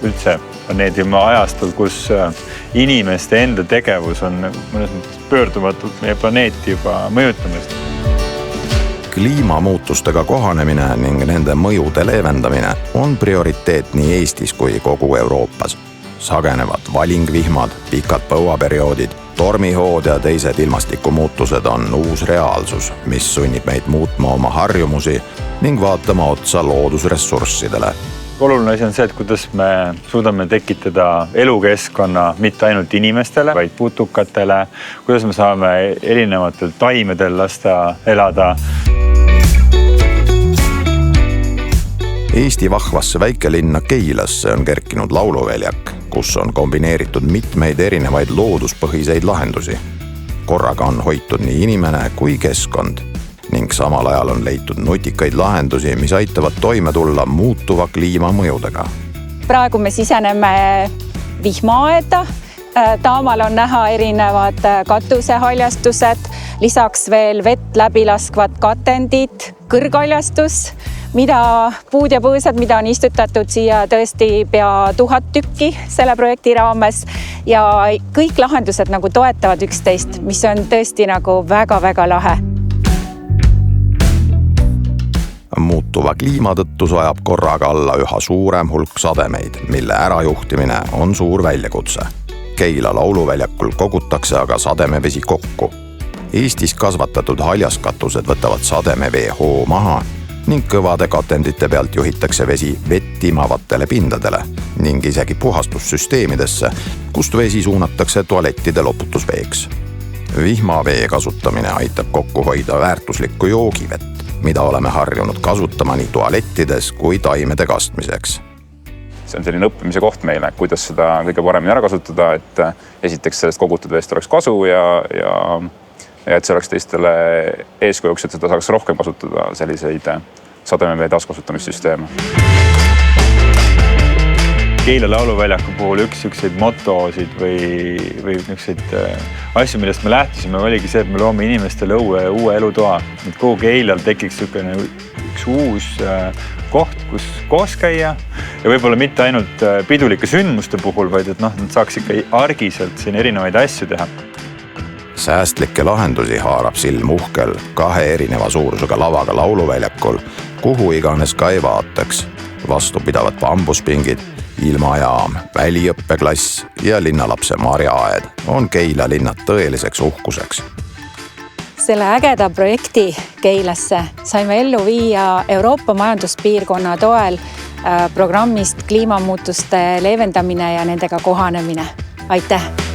üldse planeedi ajastul, kus inimeste enda tegevus on mõnes mõttes pöördumatult meie planeeti juba mõjutamas. Kliimamuutustega kohanemine ning nende mõjude leevendamine on prioriteet nii Eestis kui kogu Euroopas. Sagenevad valingvihmad, pikad põuaperioodid, tormihood ja teised ilmastikumuutused on uus reaalsus, mis sunnib meid muutma oma harjumusi ning vaatama otsa loodusressurssidele. Oluline asi on see, et kuidas me suudame tekitada elukeskkonna mitte ainult inimestele, vaid putukatele, kuidas me saame erinevatel taimedel lasta elada. Eesti vahvasse väikelinna Keilasse on kerkinud lauluväljak, kus on kombineeritud mitmeid erinevaid looduspõhiseid lahendusi. Korraga on hoitud nii inimene kui keskkond ning samal ajal on leitud nutikaid lahendusi, mis aitavad toime tulla muutuva kliima mõjudega. Praegu me siseneme vihmaaeda. Taamal on näha erinevad katusehaljastused, lisaks veel vett läbi laskvad katendid, kõrghaljastus, mida puud ja põõsad, mida on istutatud siia tõesti pea 1000 tükki selle projekti raames ja kõik lahendused nagu toetavad üksteist, mis on tõesti nagu väga-väga lahe. Muutuva kliima tõttu sajab korraga alla üha suurem hulk sademeid, mille ärajuhtimine on suur väljakutse. Keila lauluväljakul kogutakse aga sademevesi kokku. Eestis kasvatatud haljaskatused võtavad sademevee hoo maha ning kõvade katendite pealt juhitakse vesi vettimavatele pindadele ning isegi puhastussüsteemidesse, kust vesi suunatakse tualettide loputusveeks. Vihmavee kasutamine aitab kokku hoida väärtuslikku joogivett, mida oleme harjunud kasutama nii tualettides kui taimede kastmiseks. See on selline õppimise koht meile, kuidas seda kõige paremini ära kasutada, et esiteks sellest kogutud veest oleks kasu ja et see oleks teistele eeskujuks, et seda saaks rohkem kasutada selliseid sademevee taaskasutamissüsteeme. Keila lauluväljaku puhul üks motosid või asju, millest me lähtusime, oligi see, et me loome inimestele uue elutoa. Et kogu Keilal tekiks üks uus koht, kus koos käia ja võib-olla mitte ainult pidulike sündmuste puhul, vaid et nad saaks ikka argiselt siin erinevaid asju teha. Säästlikke lahendusi haarab silm uhkel 2 erineva suurusega lavaga lauluväljakul, kuhu iganes ka ei vaataks. Vastupidavad bambuspingid, ilmajaam, väliõppeklass ja linnalapse marjaaed on Keila linnad tõeliseks uhkuseks. Selle ägeda projekti Keilasse saime ellu viia Euroopa majanduspiirkonna toel programmist kliimamuutuste leevendamine ja nendega kohanemine. Aitäh!